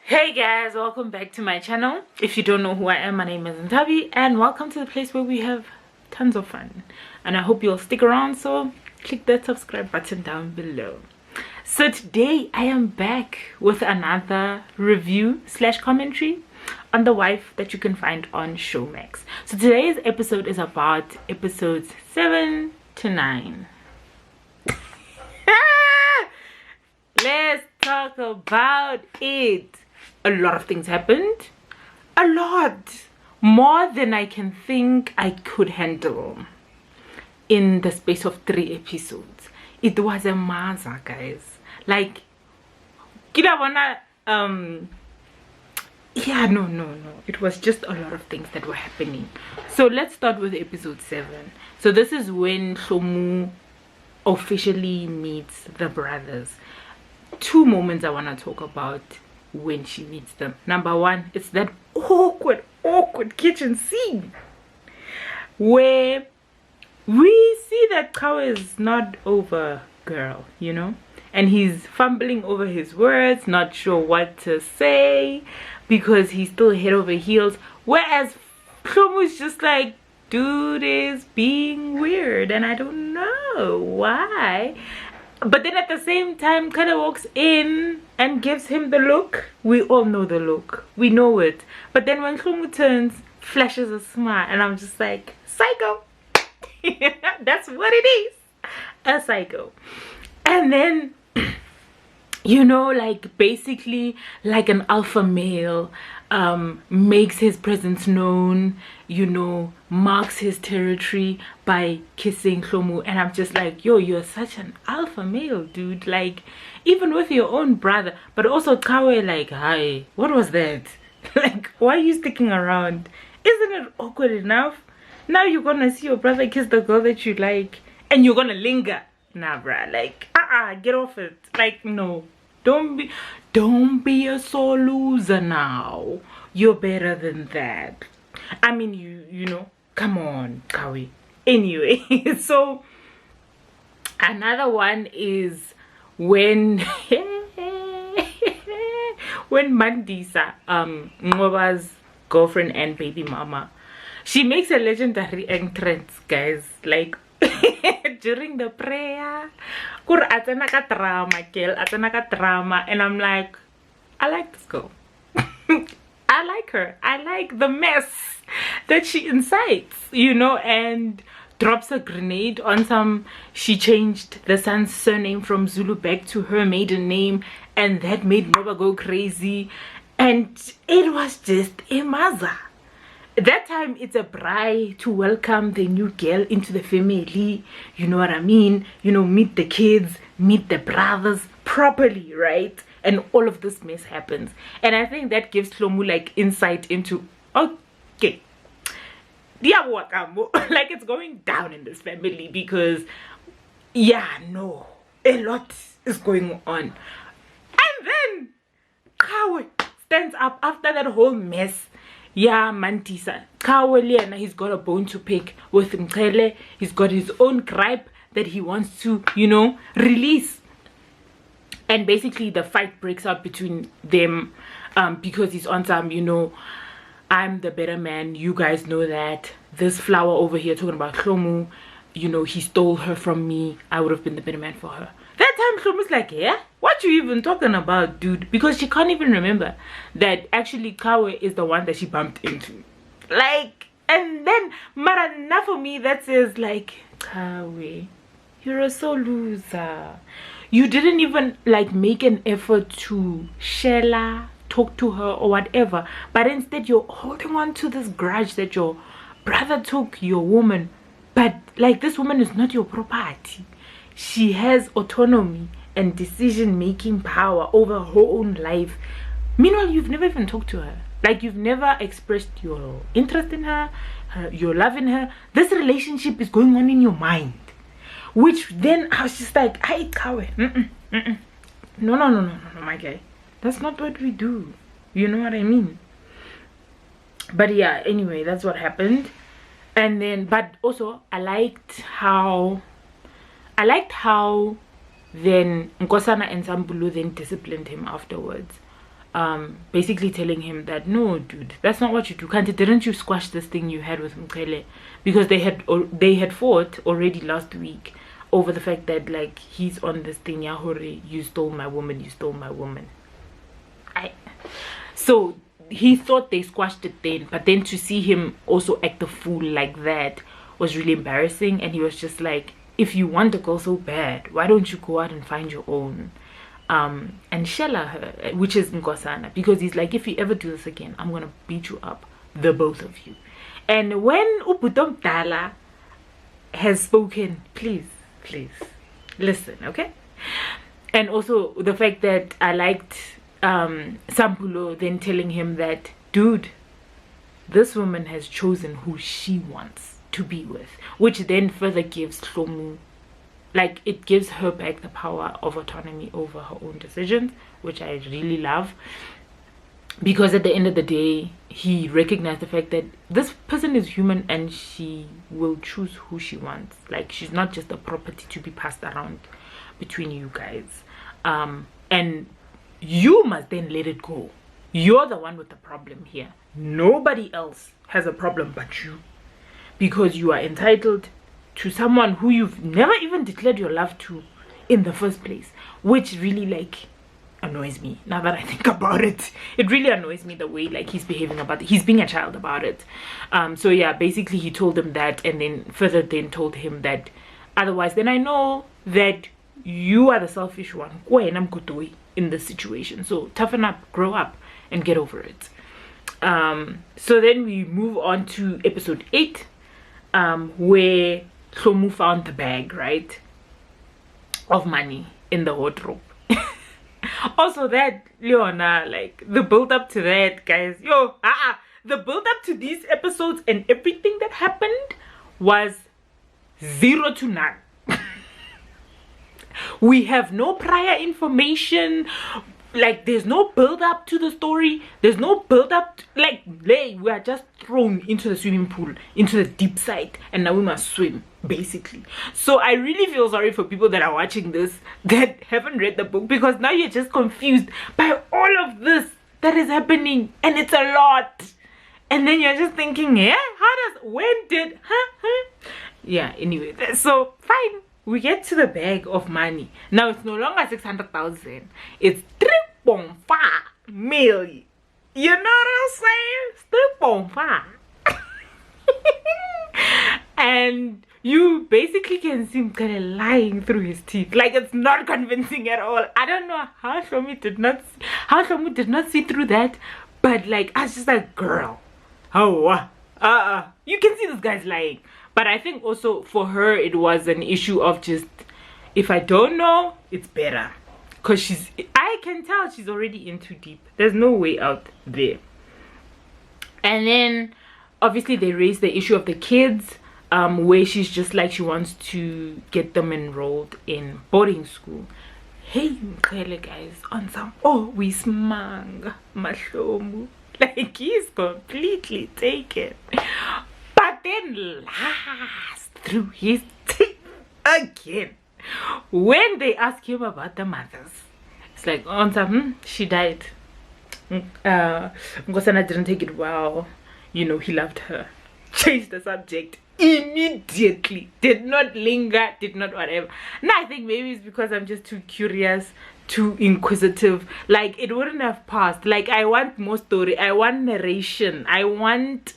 Hey guys, welcome back to my channel. If you don't know who I am, my name is Nthabi and welcome to the place where we have tons of fun, and I hope you'll stick around, so click that subscribe button down below. So today I am back with another review slash commentary on The Wife that you can find on Showmax. So today's episode is about episodes 7 to 9. Let's talk about it. A lot of things happened. A lot. More than I can think I could handle in the space of 3 episodes. It was a maza, guys. Like, yeah, no. It was just a lot of things that were happening. So let's start with episode 7. So this is when Shomu officially meets the brothers. 2 moments I want to talk about when she meets them. Number 1, it's that awkward kitchen scene where we see that Kao is not over girl, you know, and he's fumbling over his words, not sure what to say because he's still head over heels, whereas Shomu's just like, dude is being weird and I don't know why. But then at the same time kind of walks in and gives him the look. We all know the look, we know it. But then when Shomu turns, flashes a smile, and I'm just like, psycho. That's what it is, a psycho. And then you know, like basically like an alpha male, makes his presence known, you know, marks his territory by kissing Shomu. And I'm just like, yo, you're such an alpha male, dude. Like, even with your own brother. But also Kawe, like, hi, what was that? Like, why are you sticking around? Isn't it awkward enough? Now you're gonna see your brother kiss the girl that you like and you're gonna linger. Nah, bruh, like, get off it. Like, no, don't be a sore loser now. You're better than that. I mean, you know, come on, Kawi. Anyway, so another one is when when Mandisa, Ngoba's girlfriend and baby mama, she makes a legendary entrance, guys, like during the prayer. Drama, and I'm like, I like this girl. I like her. I like the mess that she incites, you know, and drops a grenade on some. She changed the son's surname from Zulu back to her maiden name, and that made Noba go crazy, and it was just a maza. That time it's a braai to welcome the new girl into the family, you know what I mean, you know, meet the kids, meet the brothers properly, right? And all of this mess happens, and I think that gives Shomu like insight into, okay, like it's going down in this family, because yeah, no, a lot is going on. And then Kawe stands up after that whole mess. Yeah, Mantisa Kaweliana, he's got a bone to pick with Mkele. He's got his own gripe that he wants to, you know, release. And basically the fight breaks out between them, because he's on some, you know, I'm the better man, you guys know that. This flower over here talking about Shomu, you know, he stole her from me, I would have been the better man for her. That time Shomu's like, yeah, what you even talking about, dude? Because she can't even remember that actually Kawe is the one that she bumped into. Like, and then Marana for me, that says like, Kawe, you're a so loser. You didn't even like make an effort to share, talk to her or whatever, but instead you're holding on to this grudge that your brother took your woman. But like, this woman is not your property. She has autonomy and decision-making power over her own life. Meanwhile, you've never even talked to her. Like, you've never expressed your interest in her, your love in her. This relationship is going on in your mind. Which then I was just like, hey, Kawe, no, my guy. That's not what we do. You know what I mean? But yeah, anyway, that's what happened. And then, but also, I liked how then Nkosana and Sambulu then disciplined him afterwards. basically telling him that, no dude, that's not what you do. Kanti, didn't you squash this thing you had with Mkele? Because they had fought already last week over the fact that, like, he's on this thing, Yahori, you stole my woman, you stole my woman. So he thought they squashed it then, but then to see him also act a fool like that was really embarrassing. And he was just like, if you want a girl so bad, why don't you go out and find your own, and shella her, which is Nkosana, because he's like, if you ever do this again, I'm gonna beat you up, the both of you. And when Nthabi Ndala has spoken, please listen, okay? And also the fact that I liked Sampulo then telling him that, dude, this woman has chosen who she wants to be with, which then further gives Hlomu, like, it gives her back the power of autonomy over her own decisions, which I really love, because at the end of the day he recognized the fact that this person is human and she will choose who she wants. Like, she's not just a property to be passed around between you guys, and you must then let it go. You're the one with the problem here. Nobody else has a problem but you, because you are entitled to someone who you've never even declared your love to in the first place, which really, like, annoys me now that I think about it. It really annoys me the way, like, he's behaving about it. He's being a child about it. So yeah, basically he told him that, and then further then told him that otherwise then I know that you are the selfish one in this situation, so toughen up, grow up, and get over it. So then we move on to episode 8, where Hlomu found the bag, right, of money in the wardrobe. Also, that Leona, like, the build up to that, guys, the build up to these episodes and everything that happened was 0 to none. We have no prior information. Like, there's no build up to the story. There's no build up, like, we are just thrown into the swimming pool, into the deep side, and now we must swim, basically. So I really feel sorry for people that are watching this that haven't read the book, because now you're just confused by all of this that is happening, and it's a lot. And then you're just thinking, yeah, anyway, so fine. We get to the bag of money. Now it's no longer 600,000. It's 3.5 million. You know what I'm saying? 3.5. And you basically can see him kind of lying through his teeth. Like, it's not convincing at all. I don't know how Shlomu did not see through that. But, like, I was just like, girl. Oh, you can see this guy's lying. But I think also for her it was an issue of just, if I don't know, it's better, because I can tell she's already in too deep. There's no way out there. And then obviously they raised the issue of the kids, where she's just like, she wants to get them enrolled in boarding school. Hey guys, on some we smang Mahlomu, like, he's completely taken. But then last through his teeth again when they ask him about the mothers. It's like, she died. Nkosana didn't take it well. You know, he loved her. Changed the subject immediately. Did not linger, did not whatever. Now I think maybe it's because I'm just too curious, too inquisitive. Like, it wouldn't have passed. Like, I want more story. I want narration. I want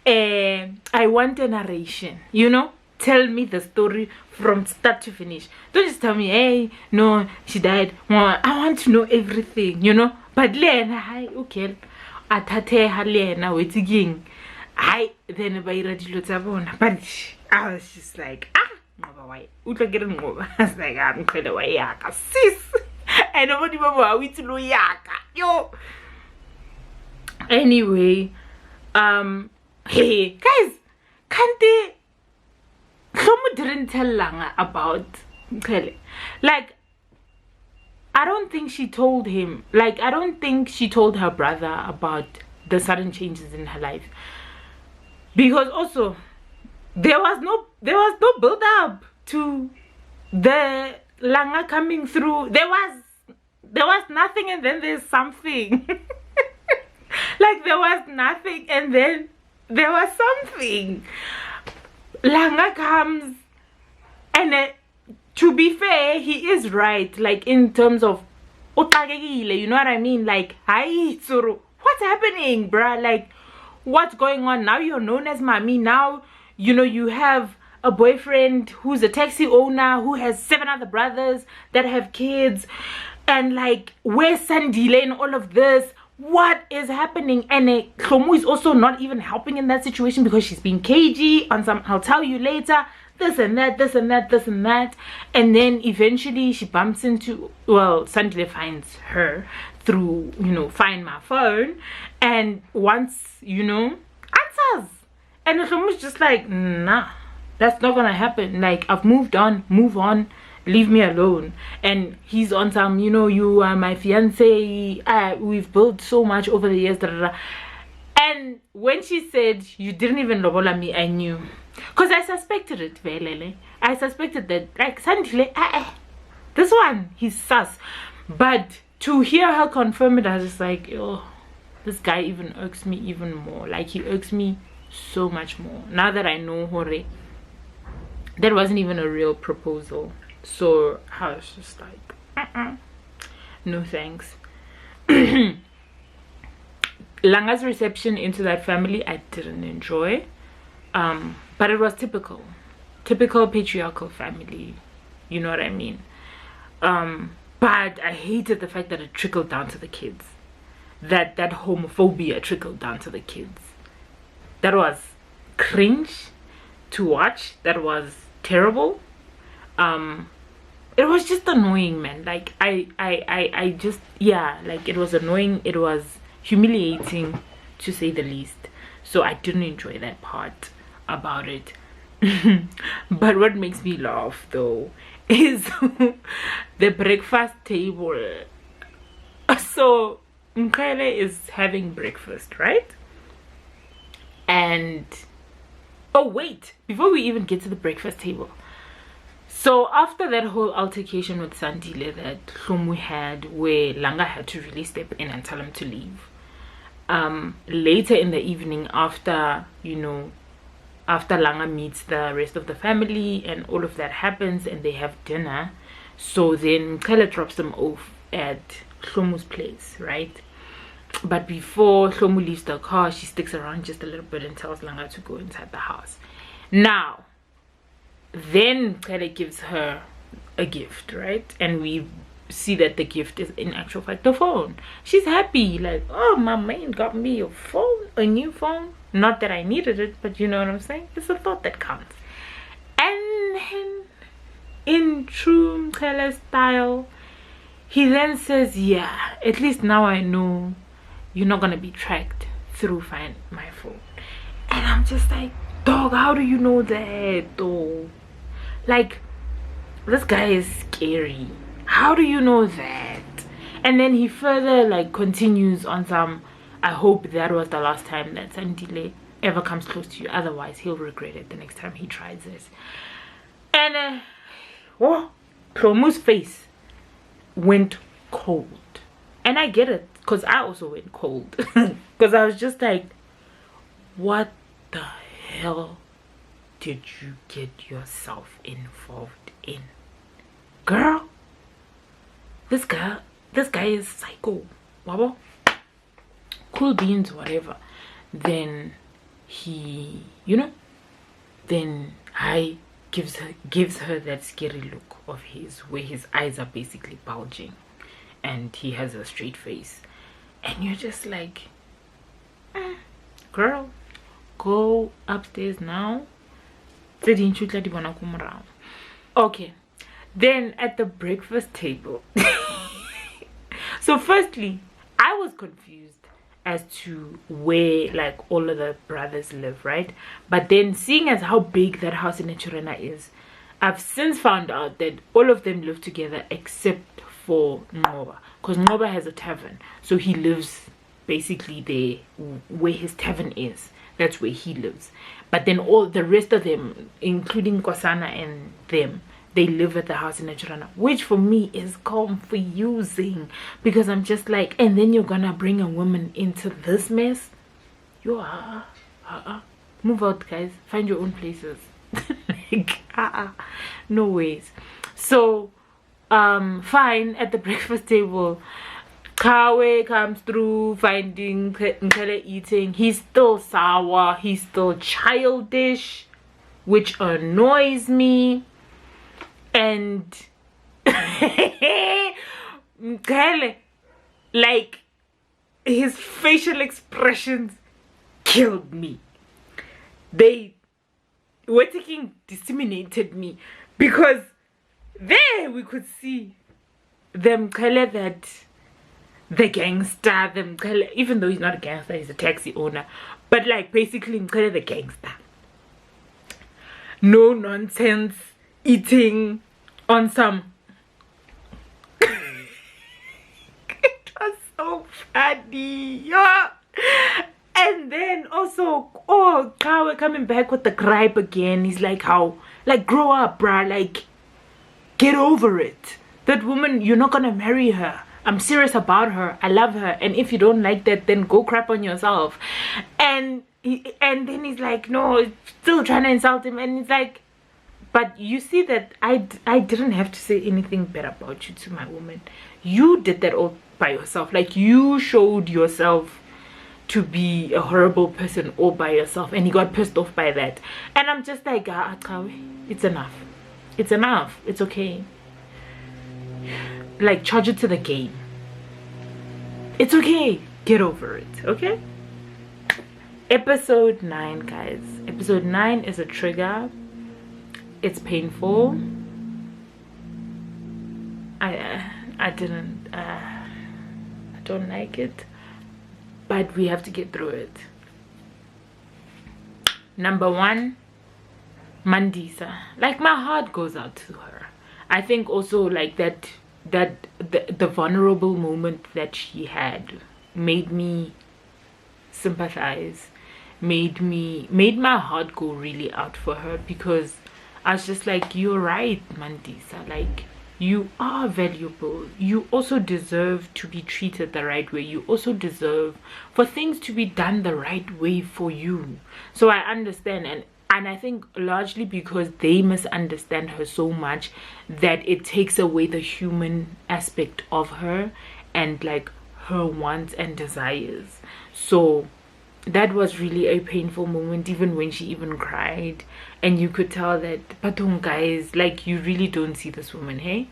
a narration, you know. Tell me the story from start to finish. Don't just tell me, hey, no, she died. I want to know everything, you know. But Lena, hi, okay, atate halena waiting. I then by radilota, but I was just like, why? I was like, I'm kind of yaka, sis. And nobody mama we to know yaka, yo. Anyway, hey guys, can't they? Someone didn't tell Langa about Mkele. Like, I don't think she told him. Like, I don't think she told her brother about the sudden changes in her life. Because also, there was no build up to the Langa coming through. There there was nothing and then there's something. Like there was nothing and then there was something. Langa comes and to be fair, he is right, like in terms of you know what I mean? Like, hi Tsuru, what's happening, bruh? Like, what's going on? Now you're known as Mami. Now, you know, you have a boyfriend who's a taxi owner, who has 7 other brothers that have kids, and like, where's Santilli in all of this? What is happening? And Hlomu is also not even helping in that situation because she's being cagey on some, I'll tell you later, this and that, this and that, this and that. And then eventually she bumps into, well, Santilli finds her through, you know, Find My Phone, and once, you know, answers. And Hlomu's just like, nah, that's not gonna happen. Like, I've moved on, move on, leave me alone. And he's on some, you know, you are my fiance, we've built so much over the years, da, da, da. And when she said, you didn't even lobola me, I knew, because I suspected it, velele. I suspected that, like, Santilli, this one, he's sus. But to hear her confirm it, I was just like, oh, this guy even irks me even more. Like, he irks me so much more now that I know Hore, that wasn't even a real proposal. So I was just like, no thanks. Langa's reception into that family I didn't enjoy, but it was typical patriarchal family, you know what I mean. But I hated the fact that it trickled down to the kids, that homophobia trickled down to the kids. That was cringe to watch. That was terrible. It was just annoying, man. Like, I just, yeah, like, it was annoying. It was humiliating, to say the least. So I didn't enjoy that part about it. But what makes me laugh though is the breakfast table. So Nkele is having breakfast, right? And oh wait, before we even get to the breakfast table, so after that whole altercation with Santilli that Hlomu had, where Langa had to really step in and tell him to leave, later in the evening, after, you know, after Langa meets the rest of the family and all of that happens and they have dinner, so then Kele drops them off at Hlomu's place, right? But before Hlomu leaves the car, she sticks around just a little bit and tells Langa to go inside the house. Now then Kele gives her a gift, right? And we see that the gift is in actual fact the phone. She's happy, like, oh, my man got me a phone, a new phone. Not that I needed it, but you know what I'm saying? It's a thought that counts. And then, in true Kele style, he then says, yeah, at least now I know you're not gonna be tracked through Find My Phone. And I'm just like, dog, how do you know that though? Like, this guy is scary. How do you know that? And then he further like continues on some, I hope that was the last time that Santilli ever comes close to you, otherwise he'll regret it the next time he tries this. And oh, Hlomu's face went cold. And I get it, because I also went cold. Because I was just like, what the hell did you get yourself involved in, girl? This guy is psycho. Wabo, cool beans, whatever. Then he, you know, then I gives her that scary look of his, where his eyes are basically bulging and he has a straight face, and you're just like, girl, go upstairs now. Okay, then at the breakfast table. So firstly, I was confused as to where like all of the brothers live, right? But then seeing as how big that house in Echurena is, I've since found out that all of them live together except for Ngoba, because Ngoba has a tavern, so he lives basically there where his tavern is. That's where he lives. But then all the rest of them, including Kosana and them, they live at the house in Najrana, which for me is confusing, because I'm just like, and then you're gonna bring a woman into this mess? You are move out, guys, find your own places. Like, no ways. So fine, at the breakfast table, Kawe comes through, finding Nkele eating. He's still sour, he's still childish, which annoys me. And Nkele, like, his facial expressions killed me. They were disseminated me, because there we could see them Nkele, that the gangster, them Nkele, even though he's not a gangster, he's a taxi owner, but like basically Nkele the gangster. No nonsense, eating on some. It was so funny, yeah. And then also, oh, Kawe coming back with the gripe again. He's like, how, like, grow up, bruh, like, get over it. That woman, you're not gonna marry her. I'm serious about her. I love her. And if you don't like that, then go crap on yourself. And then he's like, no, still trying to insult him. And he's like, but you see that I didn't have to say anything bad about you to my woman. You did that all by yourself. Like, you showed yourself to be a horrible person all by yourself, and he got pissed off by that. And I'm just like, it's enough. It's enough. It's okay. Like, charge it to the game. It's okay. Get over it. Okay? Episode 9, guys. Episode 9 is a trigger. It's painful. I don't like it, but we have to get through it. Number 1, Mandisa. Like, my heart goes out to her. I think also like that the vulnerable moment that she had made me sympathize, made my heart go really out for her, because I was just like, you're right, Mandisa. Like, you are valuable. You also deserve to be treated the right way. You also deserve for things to be done the right way for you. So I understand, and I think largely because they misunderstand her so much that it takes away the human aspect of her and like her wants and desires. So that was really a painful moment, even when she even cried, and you could tell that, Patong, guys, like, you really don't see this woman, hey?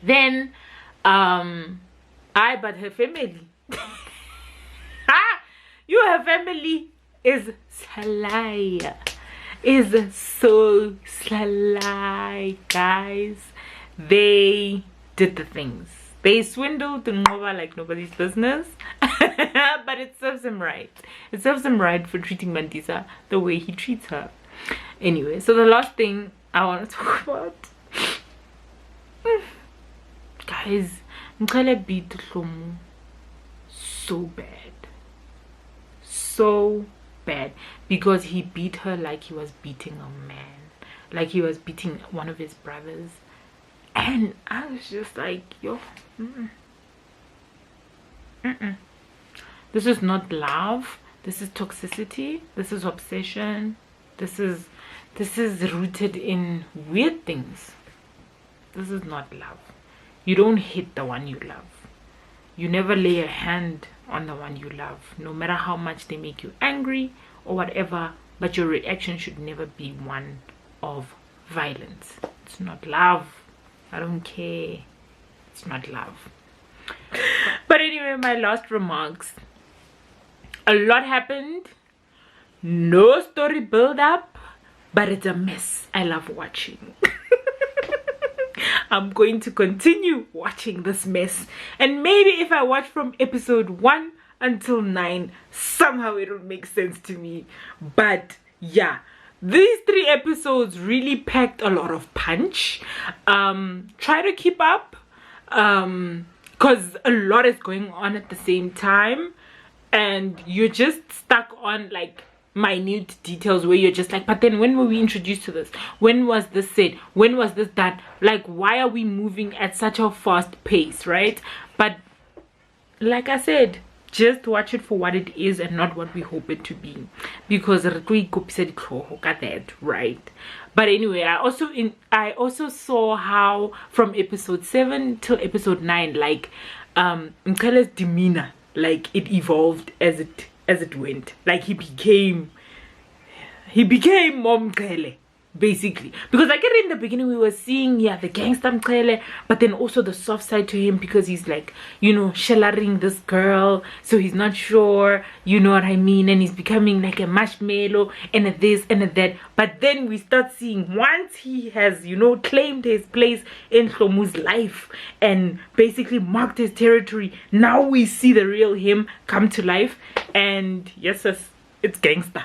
Then but her family her family is sly, is so sly, guys. They did the things. They swindled Ngoba like nobody's business. But it serves him right. It serves him right for treating Mandisa the way he treats her. Anyway, so the last thing I want to talk about, guys, Nkele beat Hlomu so bad, because he beat her like he was beating a man, like he was beating one of his brothers. And I was just like, yo, this is not love. This is toxicity. This is obsession. This is rooted in weird things. This is not love. You don't hit the one you love. You never lay a hand on the one you love, no matter how much they make you angry or whatever, but your reaction should never be one of violence. It's not love. I don't care. It's not love. But anyway, my last remarks. A lot happened. No story build up, but it's a mess I love watching. I'm going to continue watching this mess, and maybe if I watch from episode 1 until 9, somehow it'll make sense to me. But yeah, these 3 episodes really packed a lot of punch. Try to keep up, because a lot is going on at the same time, and you're just stuck on like minute details where you're just like, but then when were we introduced to this? When was this said? When was this done? Like, why are we moving at such a fast pace, right? But like I said, just watch it for what it is and not what we hope it to be, because that, right? But anyway, I also saw how from episode 7 till episode 9, like Mkele's demeanor, like it evolved as it went. Like he became Mom Mkele, basically, because like in the beginning we were seeing the gangster Mkele, but then also the soft side to him, because he's like, you know, shellering this girl, so he's not sure, you know what I mean, and he's becoming like a marshmallow and a this and a that. But then we start seeing, once he has, you know, claimed his place in Hlomu's life and basically marked his territory, now we see the real him come to life. And yes, it's gangster.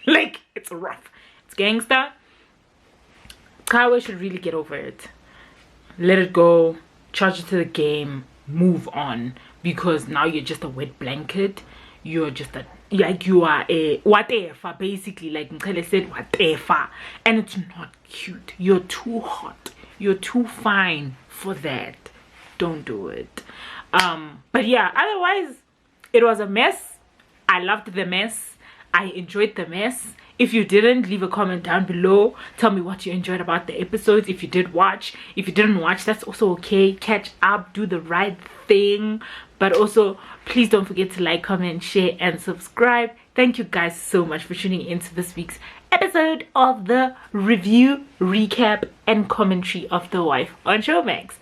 Like, it's rough, it's gangster. Kawa should really get over it. Let it go. Charge it to the game. Move on. Because now you're just a wet blanket. You're just you are a whatever, basically. Like Mkele said, whatever. And it's not cute. You're too hot. You're too fine for that. Don't do it. But yeah, otherwise, it was a mess. I loved the mess. I enjoyed the mess. If you didn't, leave a comment down below. Tell me what you enjoyed about the episodes. If you did watch, if you didn't watch, that's also okay. Catch up, do the right thing. But also, please don't forget to like, comment, share, and subscribe. Thank you guys so much for tuning into this week's episode of the review, recap, and commentary of The Wife on Showmax.